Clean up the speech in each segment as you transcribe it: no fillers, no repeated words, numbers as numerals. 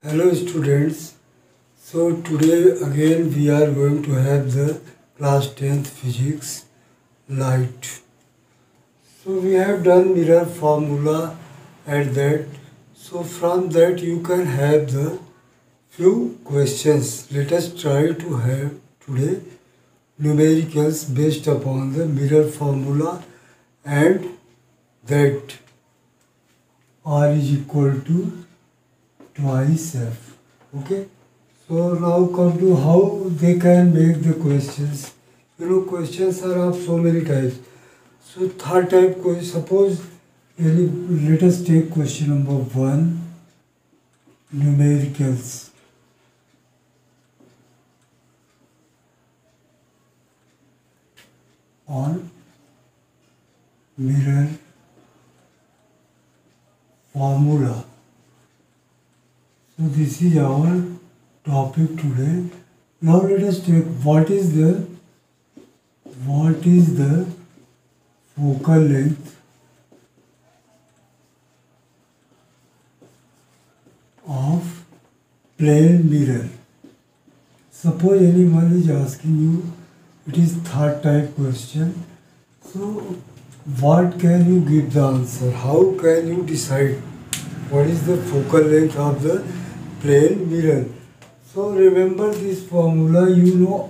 Hello students. So today again we are going to have the class 10th physics light. So we have done mirror formula at that. So from that you can have the few questions. Let us try to have today numericals based upon the mirror formula and that R is equal to twice F. Okay. So now come to how they can make the questions. Questions are of so many types. So third type question, suppose let us take question number 1, numericals. On mirror formula. So this is our topic today. Now let us take what is the focal length of plane mirror. Suppose anyone is asking you, it is third type question. So what can you give the answer? How can you decide what is the focal length of the plane mirror? So remember this formula,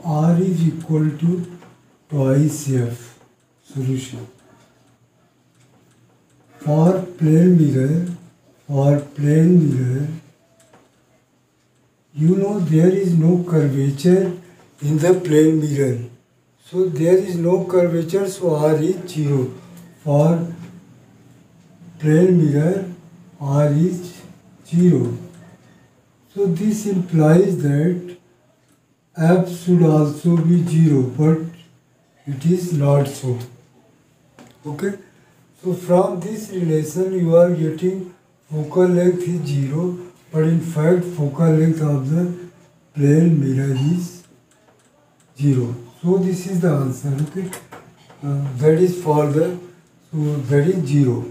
R is equal to twice F. Solution. For plane mirror, there is no curvature in the plane mirror. So there is no curvature, so R is 0. For plane mirror, R is 0. So this implies that F should also be 0, but it is not so. Okay. So from this relation you are getting focal length is 0, but in fact focal length of the plane mirror is 0. So this is the answer. Okay. That is for the, so that is 0.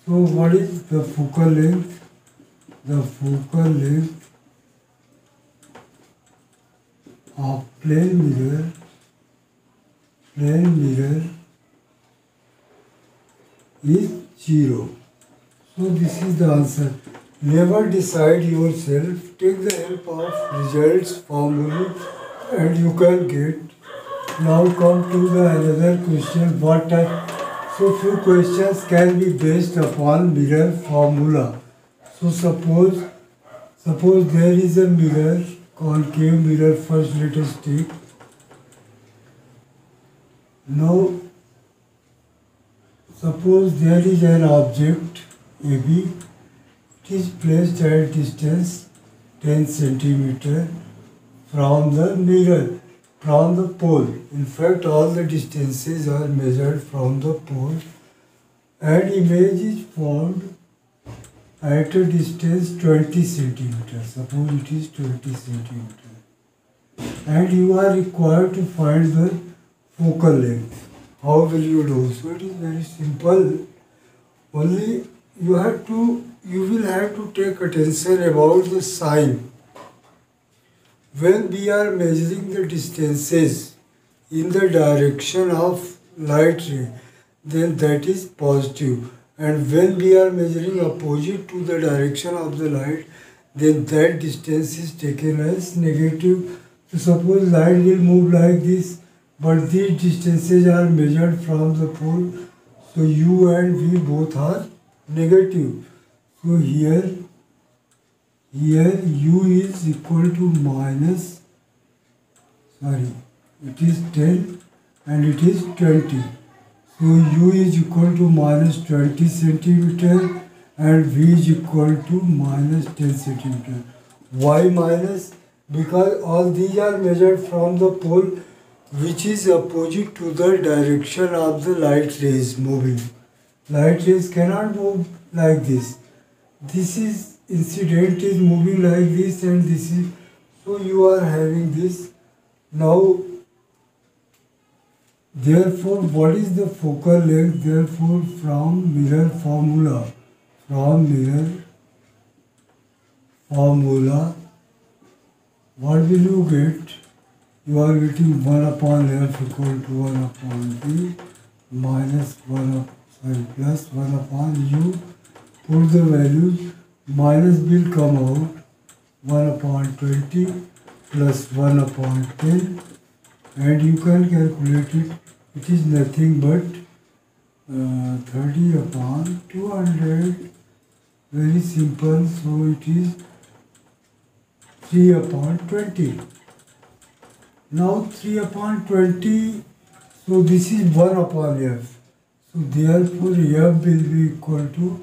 So what is the focal length? The focal length of plane mirror is 0. So this is the answer. Never decide yourself. Take the help of results formula and you can get. Now come to the another question. What type? So few questions can be based upon mirror formula. So suppose there is a mirror, concave mirror. First let us take. Now suppose there is an object AB. It is placed at distance 10 centimeter from the mirror, from the pole. In fact, all the distances are measured from the pole, and image is formed at a distance 20 centimeters. Suppose it is 20 centimeters. And you are required to find the focal length. How will you do? So it is very simple. Only you will have to take attention about the sign. When we are measuring the distances in the direction of light ray, then that is positive. And when we are measuring opposite to the direction of the light, then that distance is taken as negative. So suppose light will move like this, but these distances are measured from the pole. So U and V both are negative. So here U is equal to minus, it is 10 and it is 20. So U is equal to minus 20 centimeter and V is equal to minus 10 centimeter. Why minus? Because all these are measured from the pole which is opposite to the direction of the light rays moving. Light rays cannot move like this. This is incident is moving like this, and this is, so you are having this. Now therefore what is the focal length? Therefore from mirror formula, formula, what will you get? You are getting 1 upon f equal to 1 upon v minus 1 plus 1 upon u. Put the values, minus will come out 1 upon 20 plus 1 upon 10, and you can calculate it. It is nothing but 30 upon 200. Very simple. So it is 3 upon 20. Now 3 upon 20, so this is 1 upon f. So therefore f will be equal to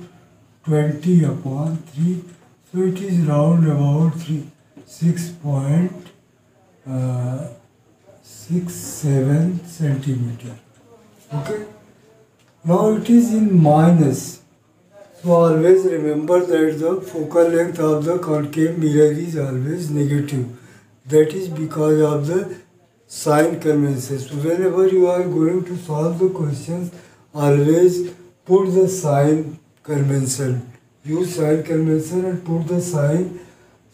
20 upon 3. So it is round about 6.67 centimeter. Okay. Now it is in minus. So always remember that the focal length of the concave mirror is always negative. That is because of the sign convention. So whenever you are going to solve the questions, always put the sign convention. Use sign convention and put the sign.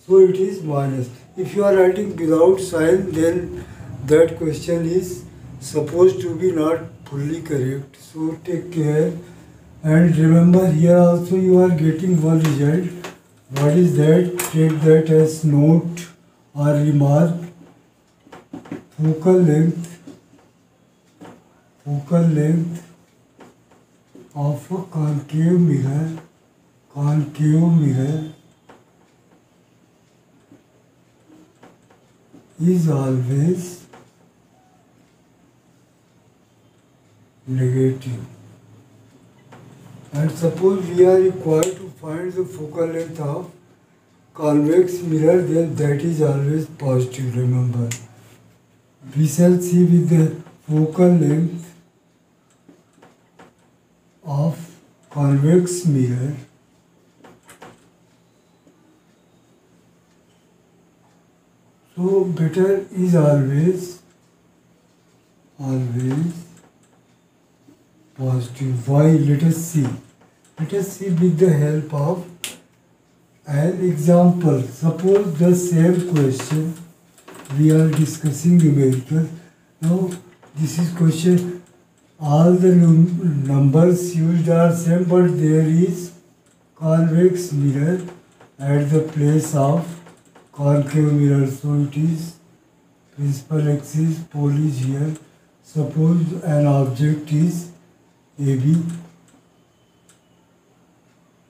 So it is minus. If you are writing without sign, then that question is supposed to be not fully correct. So take care. And remember, here also you are getting one result. What is that? Take that as note or remark. Focal length of a concave mirror is always negative. And suppose we are required to find the focal length of convex mirror, then that is always positive, remember. We shall see with the focal length of convex mirror so better is always positive. Why? Let us see. Let us see with the help of an example. Suppose the same question we are discussing numerical. Now this is question. All the numbers used are same, but there is convex mirror at the place of concave mirror. So it is principal axis, pole is here. Suppose an object is AB,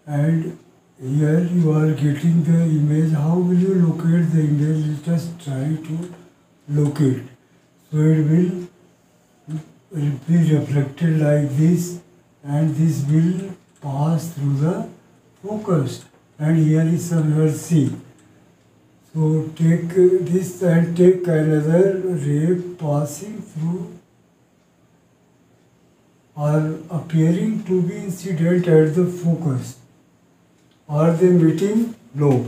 and here you are getting the image. How will you locate the image? Let us try to locate. So it will be reflected like this, and this will pass through the focus, and here is somewhere C. So take this and take another ray passing through or appearing to be incident at the focus. Are they meeting? No.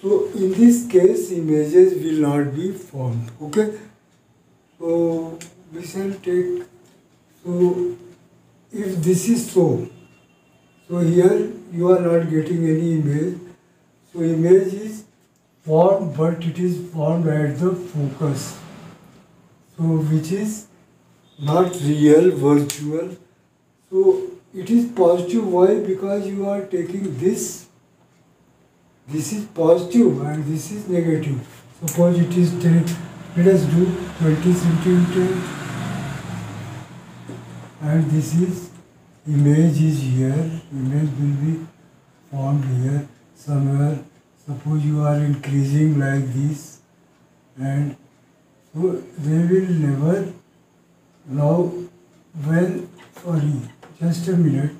So in this case, images will not be formed. Okay. So we shall take. So if this is so here you are not getting any image. So image is formed, but it is formed at the focus. So which is not real, virtual. So it is positive. Why? Because you are taking this. This is positive and this is negative. Suppose it is 10. Let us do 20 centimeter. And this is image is here. Image will be formed here somewhere. Suppose you are increasing like this, and so they will never. Now, just a minute.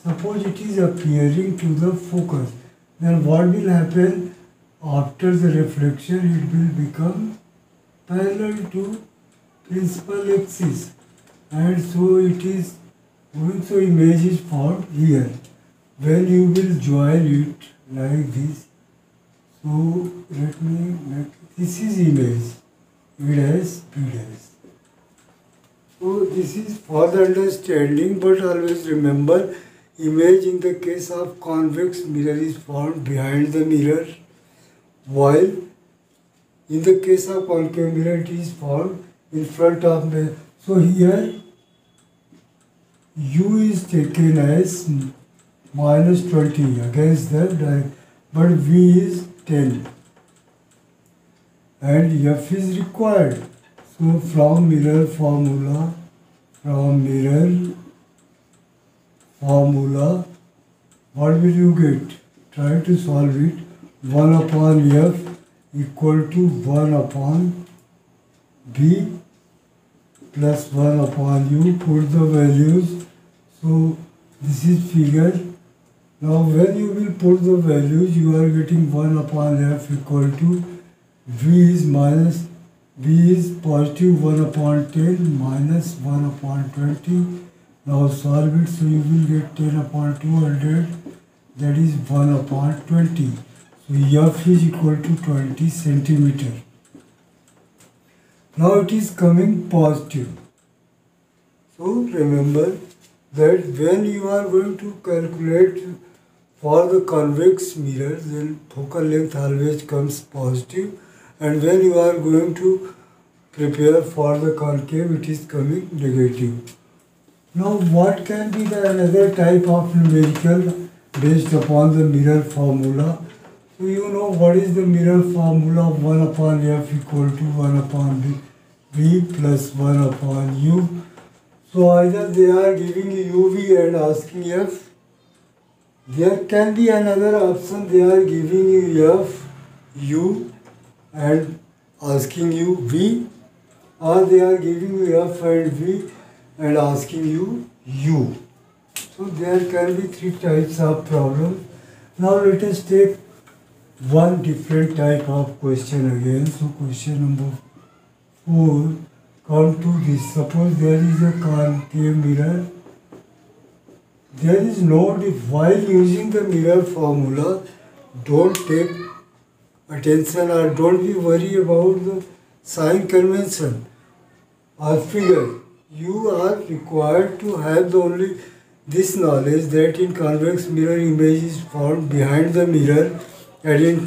Suppose it is appearing to the focus, then what will happen? After the reflection, it will become parallel to principal axis, and so it is going. So image is formed here. When you will join it like this, so let me make this is image, A dash, B dash. So this is for the understanding, but always remember, image in the case of convex mirror is found behind the mirror, while in the case of concave mirror it is found in front of the. So here U is taken as minus 20 against the direct, but V is 10 and F is required. So from mirror formula, what will you get? Try to solve it. 1 upon F equal to 1 upon B plus 1 upon U. Put the values. So this is figure. Now when you will put the values, you are getting 1 upon F equal to V is positive 1 upon 10 minus 1 upon 20. Now solve it, so you will get 10 upon 200, that is 1 upon 20. So F is equal to 20 centimeter. Now it is coming positive. So remember that when you are going to calculate for the convex mirror, then focal length always comes positive, and when you are going to prepare for the concave, it is coming negative. Now what can be the another type of numerical based upon the mirror formula? So you know what is the mirror formula? 1 upon F equal to 1 upon B plus 1 upon U. So either they are giving you UV and asking F. There can be another option, they are giving you F, U and asking you V, or they are giving you F and V and asking you U. So there can be three types of problem. Now let us take one different type of question again. So question number 4, come to this. Suppose there is a concave mirror. There is no, while using the mirror formula, don't take attention or don't be worried about the sign convention or figure. You are required to have only this knowledge that in convex mirror image is found behind the mirror and in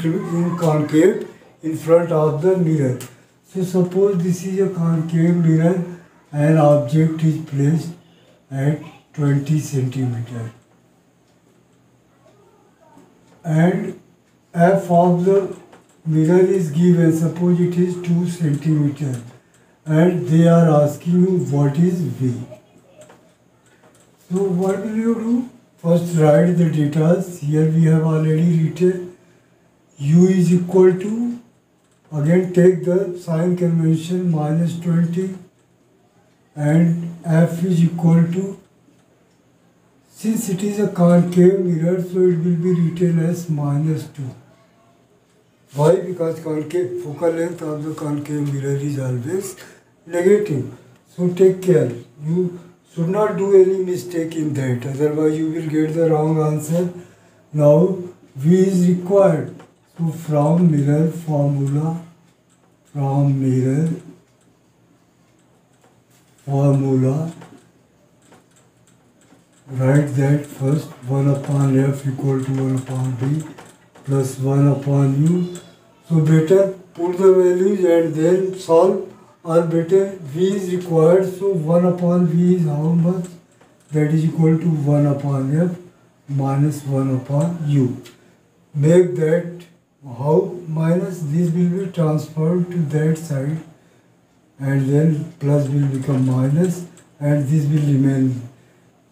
concave in front of the mirror. So suppose this is a concave mirror and object is placed at 20 centimeter and F of the mirror is given, suppose it is 2 centimeter, and they are asking you what is V. So what will you do? First write the data. Here we have already written U is equal to, again take the sign convention, minus 20, and F is equal to, since it is a concave mirror, so it will be written as minus 2. Why? Because concave focal length of the concave mirror is always negative. So take care. You should not do any mistake in that, otherwise you will get the wrong answer. Now V is required. So from mirror formula, write that first 1 upon F equal to 1 upon B plus 1 upon U. So better put the values and then solve, or better V is required. So 1 upon V is how much? That is equal to 1 upon F minus 1 upon U. Make that how minus, this will be transferred to that side and then plus will become minus and this will remain.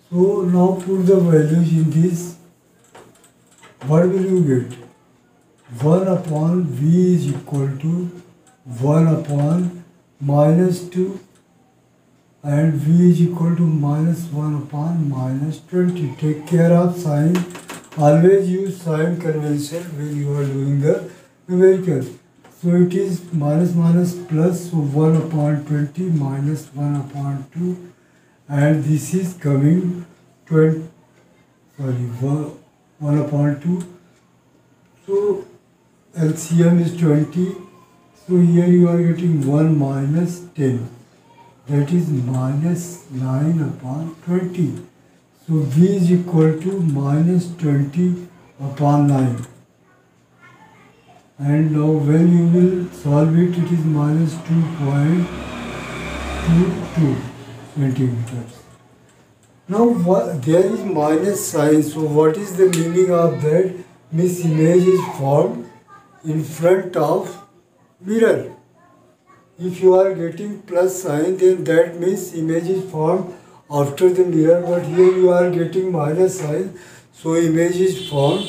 So now put the values in this. What will you get? 1 upon V is equal to 1 upon minus 2 and V is equal to minus 1 upon minus 20. Take care of sign. Always use sign convention when you are doing the numerical. So it is minus minus plus, so 1 upon 20 minus 1 upon 2, and this is coming 1 upon 2. So LCM is 20. So here you are getting 1 minus 10. That is minus 9 upon 20. So V is equal to minus 20 upon 9. And now when you will solve it, it is minus 2.22 centimeters. Now there is minus sign, so what is the meaning of that? Means image is formed in front of mirror. If you are getting plus sign, then that means image is formed after the mirror, but here you are getting minus sign, so image is formed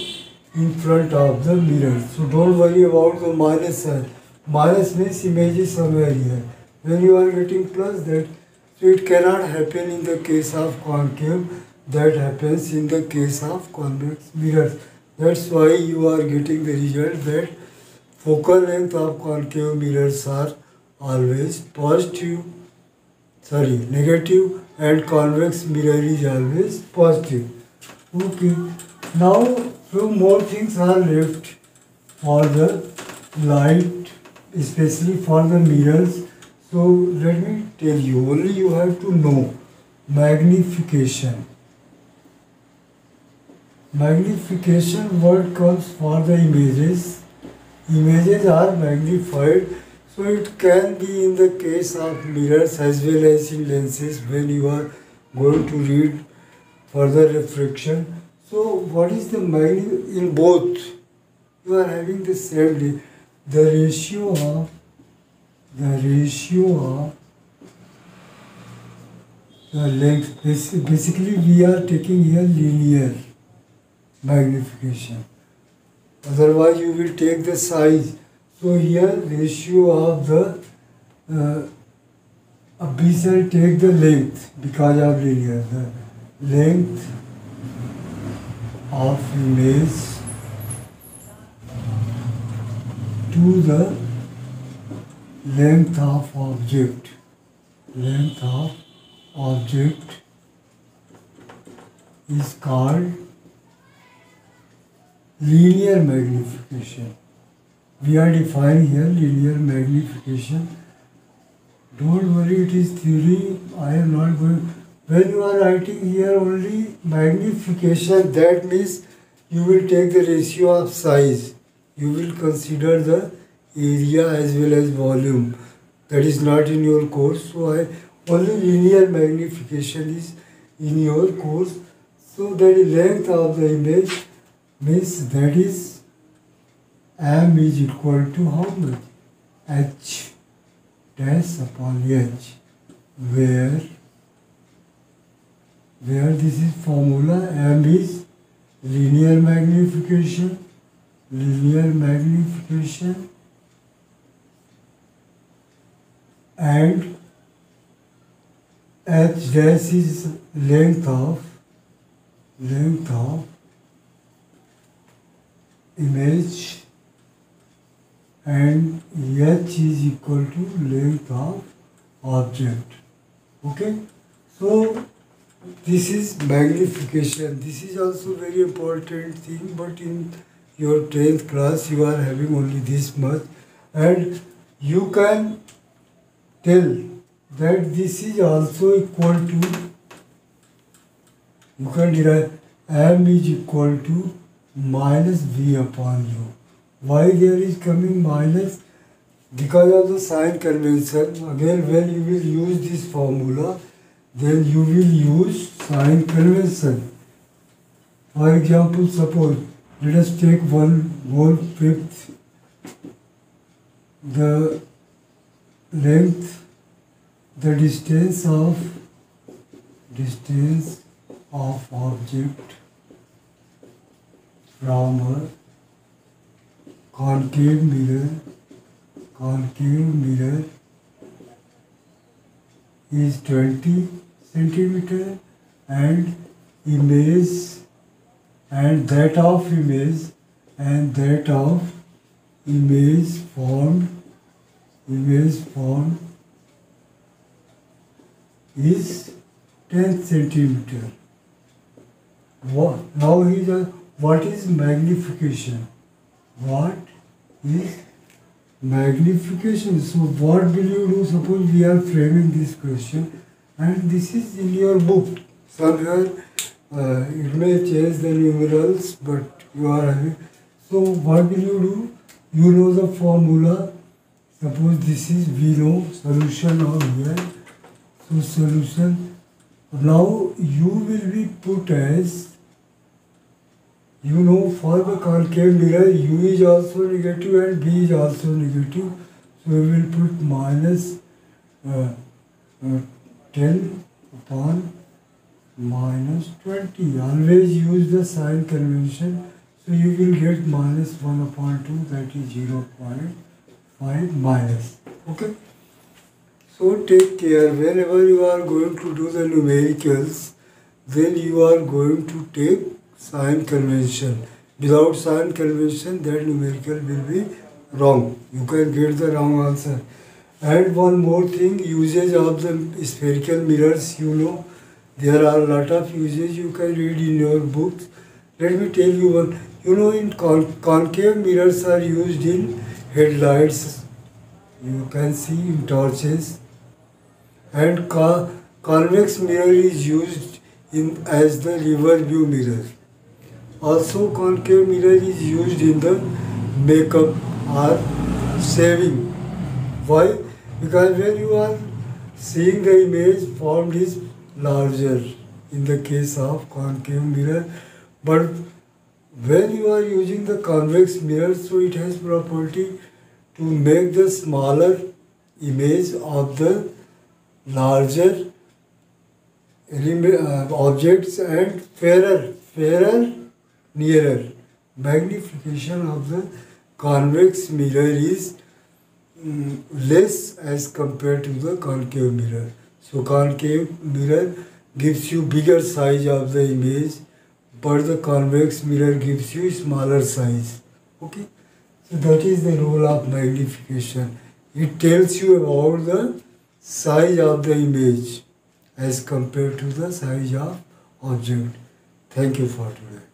in front of the mirror. So don't worry about the minus sign. Minus means image is somewhere here. When you are getting plus, that so it cannot happen in the case of concave, that happens in the case of convex mirrors. That's why you are getting the result that focal length of concave mirrors are always negative, and convex mirror is always positive. Okay, now few more things are left for the light, especially for the mirrors. So let me tell you, only you have to know magnification. Magnification word comes for the images. Images are magnified, so it can be in the case of mirrors as well as in lenses when you are going to read further refraction. So what is the in both? You are having the same, the ratio of the length. Basically we are taking here linear magnification. Otherwise you will take the size. So here ratio of the we shall take the length because of linear. The length of image to the length of object. Length of object is called linear magnification. We are defining here linear magnification. Don't worry, it is theory. I am not going. When you are writing here only magnification, that means you will take the ratio of size. You will consider the area as well as volume. That is not in your course. So only linear magnification is in your course. So that is length of the image means that is M is equal to how much? H dash upon H, where this is formula. M is linear magnification, and H dash is length of image, and H is equal to length of object. Okay, so this is magnification. This is also very important thing, but in your 10th class you are having only this much, and you can tell that this is also equal to, you can derive M is equal to minus V upon U. Why there is coming minus? Because of the sign convention. Again, when you will use this formula, then you will use sign convention. For example, suppose let us take 1/5 the length, the distance of object from a concave mirror is 20 centimeter, and image and that of image formed is 10 centimeter. Now what is magnification? What is magnification? So what will you do? Suppose we are framing this question, and this is in your book somewhere. it may change the numerals, but you are having. So what will you do? You know the formula. Suppose this is, we know solution of here. So solution. Now u will be put as, you know, for the concave mirror u is also negative and b is also negative. So we will put minus 10 upon minus 20. Always use the sign convention. So you will get minus 1 upon 2, that is 0.5 minus. Okay. So take care, whenever you are going to do the numericals, then you are going to take sign convention. Without sign convention, that numerical will be wrong. You can get the wrong answer. And one more thing, usage of the spherical mirrors, you know, there are a lot of uses you can read in your books. Let me tell you one. You know, in concave mirrors are used in headlights. You can see in torches. And convex mirror is used in as the river view mirror. Also, concave mirror is used in the makeup or shaving. Why? Because when you are seeing the image, formed is larger in the case of concave mirror, but when you are using the convex mirror, so it has property to make the smaller image of the larger objects and fairer, nearer. Magnification of the convex mirror is less as compared to the concave mirror. So concave mirror gives you bigger size of the image, but the convex mirror gives you smaller size. Okay. So that is the role of magnification. It tells you about the size of the image as compared to the size of object. Thank you for today.